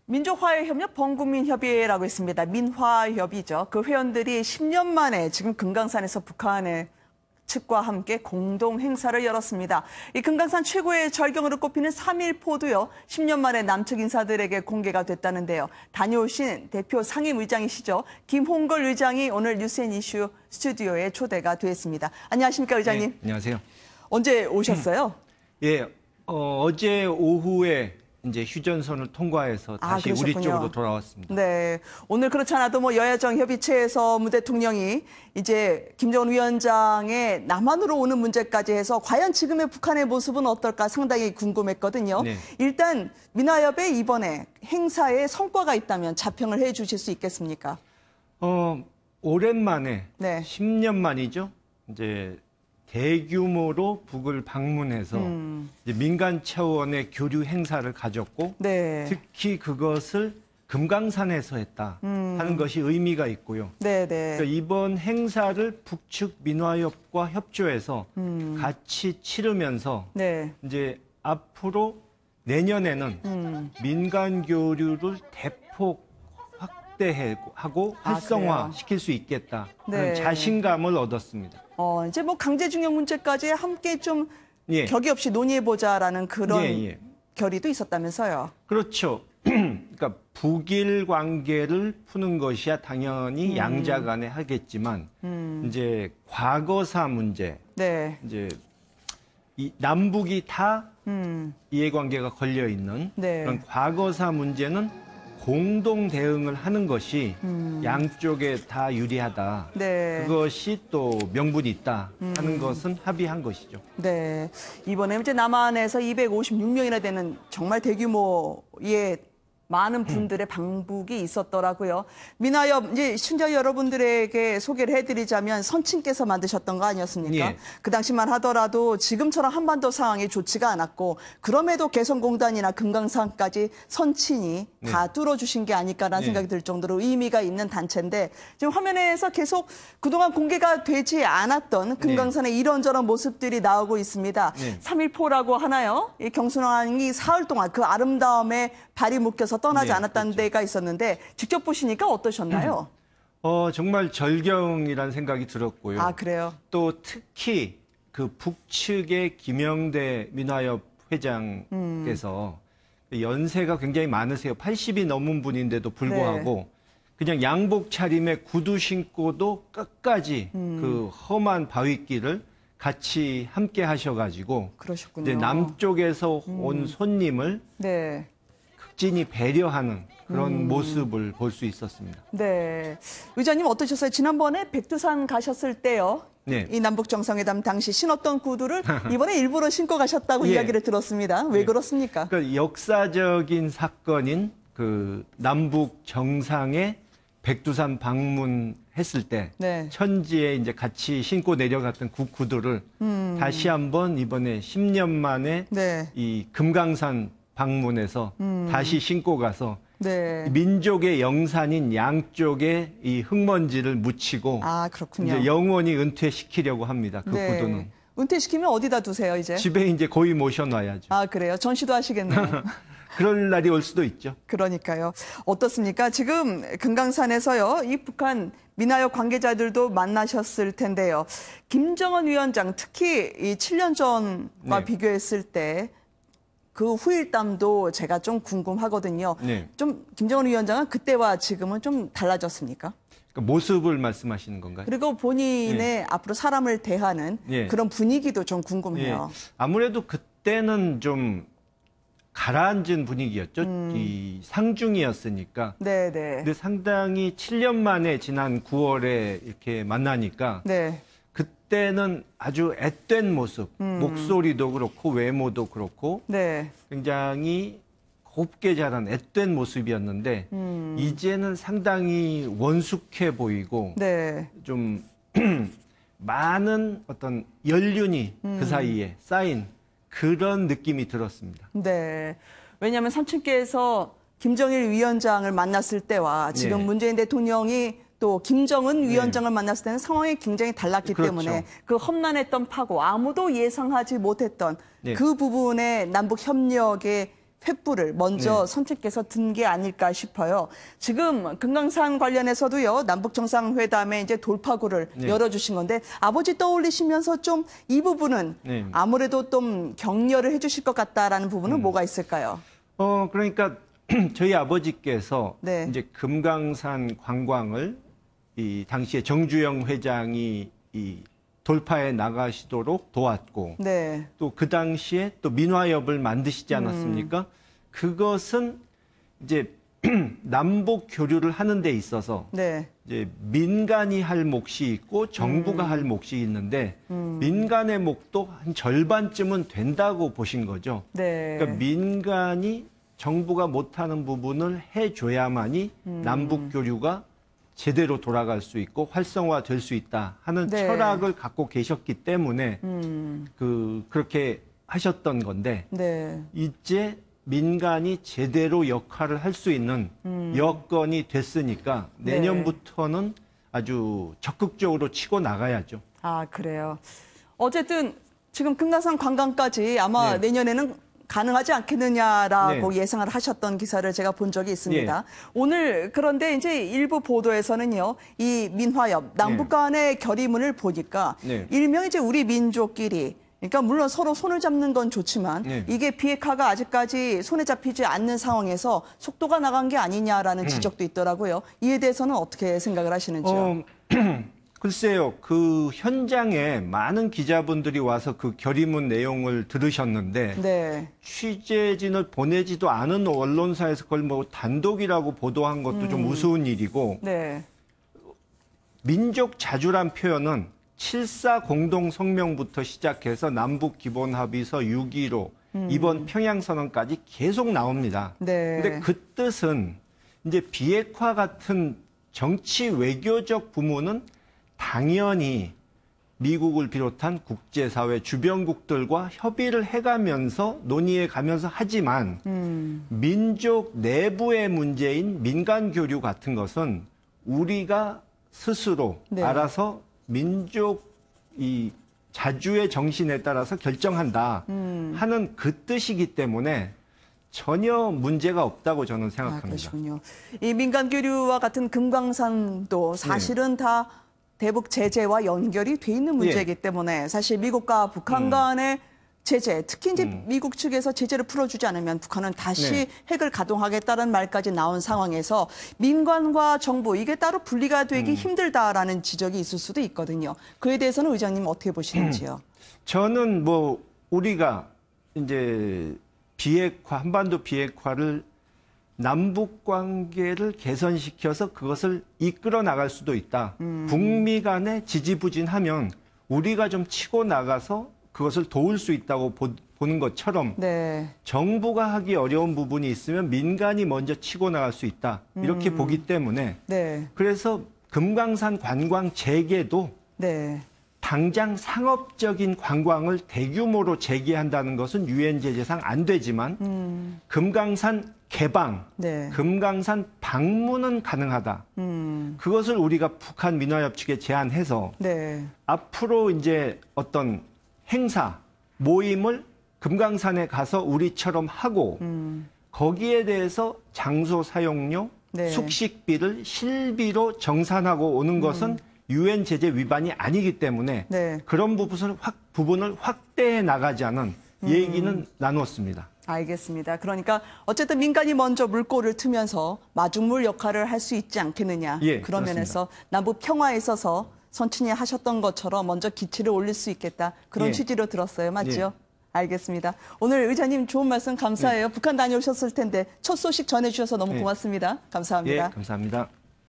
민족화해협력 범국민협의회라고 있습니다. 민화협이죠. 그 회원들이 10년 만에 지금 금강산에서 북한의 측과 함께 공동 행사를 열었습니다. 이 금강산 최고의 절경으로 꼽히는 3.1포도요. 10년 만에 남측 인사들에게 공개가 됐다는데요. 다녀오신 대표 상임의장이시죠. 김홍걸 의장이 오늘 뉴스앤이슈 스튜디오에 초대가 됐습니다. 안녕하십니까, 의장님? 네, 안녕하세요. 언제 오셨어요? 예, 어제 오후에 이제 휴전선을 통과해서 다시 우리 쪽으로 돌아왔습니다. 네, 오늘 그렇지 않아도 뭐 여야정 협의체에서 문 대통령이 이제 김정은 위원장의 남한으로 오는 문제까지 해서 과연 지금의 북한의 모습은 어떨까 상당히 궁금했거든요. 네. 일단 민화협의 이번에 행사에 성과가 있다면 자평을 해주실 수 있겠습니까? 오랜만에 10년 만이죠. 이제 대규모로 북을 방문해서 이제 민간 차원의 교류 행사를 가졌고 특히 그것을 금강산에서 했다 하는 것이 의미가 있고요. 그러니까 이번 행사를 북측 민화협과 협조해서 같이 치르면서 이제 앞으로 내년에는 민간 교류를 대폭 확대하고 활성화시킬 수 있겠다 하는 자신감을 얻었습니다. 이제 뭐 강제징용 문제까지 함께 좀 격의 없이 논의해보자라는 그런 결의도 있었다면서요. 그렇죠. 그러니까 북일 관계를 푸는 것이야 당연히 양자 간에 하겠지만 이제 과거사 문제, 이제 이 남북이 다 이해관계가 걸려 있는 그런 과거사 문제는 공동 대응을 하는 것이 양쪽에 다 유리하다. 그것이 또 명분이 있다 하는 것은 합의한 것이죠. 네, 이번에 이제 남한에서 256명이나 되는 정말 대규모의 많은 분들의 방북이 있었더라고요. 민화협 이제 신자 여러분들에게 소개를 해드리자면 선친께서 만드셨던 거 아니었습니까? 그 당시만 하더라도 지금처럼 한반도 상황이 좋지가 않았고 그럼에도 개성공단이나 금강산까지 선친이 다 뚫어주신 게 아닐까라는 생각이 들 정도로 의미가 있는 단체인데 지금 화면에서 계속 그동안 공개가 되지 않았던 금강산의 이런저런 모습들이 나오고 있습니다. 3.1포라고 하나요? 이 경순왕이 사흘 동안 그 아름다움에 발이 묶여서 떠나지 않았다는 데가 있었는데 직접 보시니까 어떠셨나요? 정말 절경이라는 생각이 들었고요. 아, 그래요? 또 특히 그 북측의 김영대 민화협 회장께서 연세가 굉장히 많으세요. 80이 넘은 분인데도 불구하고 그냥 양복 차림에 구두 신고도 끝까지 그 험한 바위길을 같이 함께 하셔가지고 그러셨군요. 이제 남쪽에서 온 손님을 극진히 배려하는 그런 모습을 볼 수 있었습니다. 네, 의장님 어떠셨어요? 지난번에 백두산 가셨을 때요. 이 남북정상회담 당시 신었던 구두를 이번에 일부러 신고 가셨다고 이야기를 들었습니다. 왜 그렇습니까? 그러니까 역사적인 사건인 그 남북 정상의 백두산 방문했을 때 천지에 이제 같이 신고 내려갔던 그 구두를 다시 한번 이번에 10년 만에 이 금강산 방문해서 다시 신고 가서 민족의 영산인 양쪽에 이 흙먼지를 묻히고 이제 영원히 은퇴시키려고 합니다. 그 구두는. 은퇴시키면 어디다 두세요, 이제? 집에 이제 거의 모셔놔야죠. 아, 그래요? 전시도 하시겠네요. 그럴 날이 올 수도 있죠. 그러니까요. 어떻습니까? 지금 금강산에서요, 이 북한 민화협 관계자들도 만나셨을 텐데요. 김정은 위원장, 특히 이 7년 전과 비교했을 때 그 후일담도 제가 좀 궁금하거든요. 좀 김정은 위원장은 그때와 지금은 좀 달라졌습니까? 그러니까 모습을 말씀하시는 건가요? 그리고 본인의 앞으로 사람을 대하는 그런 분위기도 좀 궁금해요. 아무래도 그때는 좀 가라앉은 분위기였죠. 이 상중이었으니까. 근데 상당히 7년 만에 지난 9월에 이렇게 만나니까 그때는 아주 앳된 모습, 목소리도 그렇고 외모도 그렇고 굉장히 곱게 자란 앳된 모습이었는데 이제는 상당히 원숙해 보이고 좀 많은 어떤 연륜이 그 사이에 쌓인 그런 느낌이 들었습니다. 왜냐하면 삼촌께서 김정일 위원장을 만났을 때와 지금 문재인 대통령이 또 김정은 위원장을 만났을 때는 상황이 굉장히 달랐기 때문에 그 험난했던 파고 아무도 예상하지 못했던 그 부분의 남북 협력의 횃불을 먼저 선택해서 든 게 아닐까 싶어요. 지금 금강산 관련해서도요, 남북 정상회담의 이제 돌파구를 열어주신 건데 아버지 떠올리시면서 좀 이 부분은 아무래도 좀 격려를 해주실 것 같다라는 부분은 뭐가 있을까요? 그러니까 저희 아버지께서 이제 금강산 관광을 이 당시에 정주영 회장이 이 돌파해 나가시도록 도왔고 또 그 당시에 또 민화협을 만드시지 않았습니까? 그것은 이제 남북 교류를 하는 데 있어서 이제 민간이 할 몫이 있고 정부가 할 몫이 있는데 민간의 몫도 한 절반쯤은 된다고 보신 거죠. 그러니까 민간이 정부가 못하는 부분을 해줘야만이 남북 교류가 제대로 돌아갈 수 있고 활성화될 수 있다 하는 철학을 갖고 계셨기 때문에 그렇게 하셨던 건데 이제 민간이 제대로 역할을 할 수 있는 여건이 됐으니까 내년부터는 아주 적극적으로 치고 나가야죠. 아, 그래요. 어쨌든 지금 금강산 관광까지 아마 내년에는 가능하지 않겠느냐라고 예상을 하셨던 기사를 제가 본 적이 있습니다. 오늘 그런데 이제 일부 보도에서는요, 이 민화협 남북 간의 결의문을 보니까 일명 이제 우리 민족끼리, 그러니까 물론 서로 손을 잡는 건 좋지만 이게 비핵화가 아직까지 손에 잡히지 않는 상황에서 속도가 나간 게 아니냐라는 지적도 있더라고요. 이에 대해서는 어떻게 생각을 하시는지요? 글쎄요, 그 현장에 많은 기자분들이 와서 그 결의문 내용을 들으셨는데 취재진을 보내지도 않은 언론사에서 그걸 뭐 단독이라고 보도한 것도 좀 우스운 일이고 민족 자주란 표현은 7.4 공동성명부터 시작해서 남북기본합의서 6.15 이번 평양선언까지 계속 나옵니다. 근데 그 뜻은 이제 비핵화 같은 정치 외교적 부문은 당연히 미국을 비롯한 국제사회 주변국들과 협의를 해가면서 논의해 가면서 하지만 민족 내부의 문제인 민간 교류 같은 것은 우리가 스스로 알아서 민족 이 자주의 정신에 따라서 결정한다 하는 그 뜻이기 때문에 전혀 문제가 없다고 저는 생각합니다. 그렇군요. 이 민간 교류와 같은 금강산도 사실은 다 대북 제재와 연결이 돼 있는 문제이기 때문에 사실 미국과 북한 간의 제재, 특히 이제 미국 측에서 제재를 풀어주지 않으면 북한은 다시 핵을 가동하겠다는 말까지 나온 상황에서 민간과 정부 이게 따로 분리가 되기 힘들다라는 지적이 있을 수도 있거든요. 그에 대해서는 의장님 어떻게 보시는지요? 저는 뭐 우리가 이제 한반도 비핵화를 남북 관계를 개선시켜서 그것을 이끌어 나갈 수도 있다. 북미 간에 지지부진하면 우리가 좀 치고 나가서 그것을 도울 수 있다고 보는 것처럼 정부가 하기 어려운 부분이 있으면 민간이 먼저 치고 나갈 수 있다. 이렇게 보기 때문에 그래서 금강산 관광 재개도 당장 상업적인 관광을 대규모로 재개한다는 것은 유엔 제재상 안 되지만 금강산 개방, 금강산 방문은 가능하다. 그것을 우리가 북한 민화협 측에 제안해서 앞으로 이제 어떤 행사, 모임을 금강산에 가서 우리처럼 하고 거기에 대해서 장소 사용료, 숙식비를 실비로 정산하고 오는 것은 유엔 제재 위반이 아니기 때문에 그런 부분을 확대해 나가자는 얘기는 나눴습니다. 알겠습니다. 그러니까 어쨌든 민간이 먼저 물꼬를 트면서 마중물 역할을 할 수 있지 않겠느냐. 그런 면에서 남북 평화에 있어서 선친이 하셨던 것처럼 먼저 기치를 올릴 수 있겠다. 그런 취지로 들었어요. 맞죠? 알겠습니다. 오늘 의장님 좋은 말씀 감사해요. 북한 다녀오셨을 텐데 첫 소식 전해주셔서 너무 고맙습니다. 감사합니다. 감사합니다.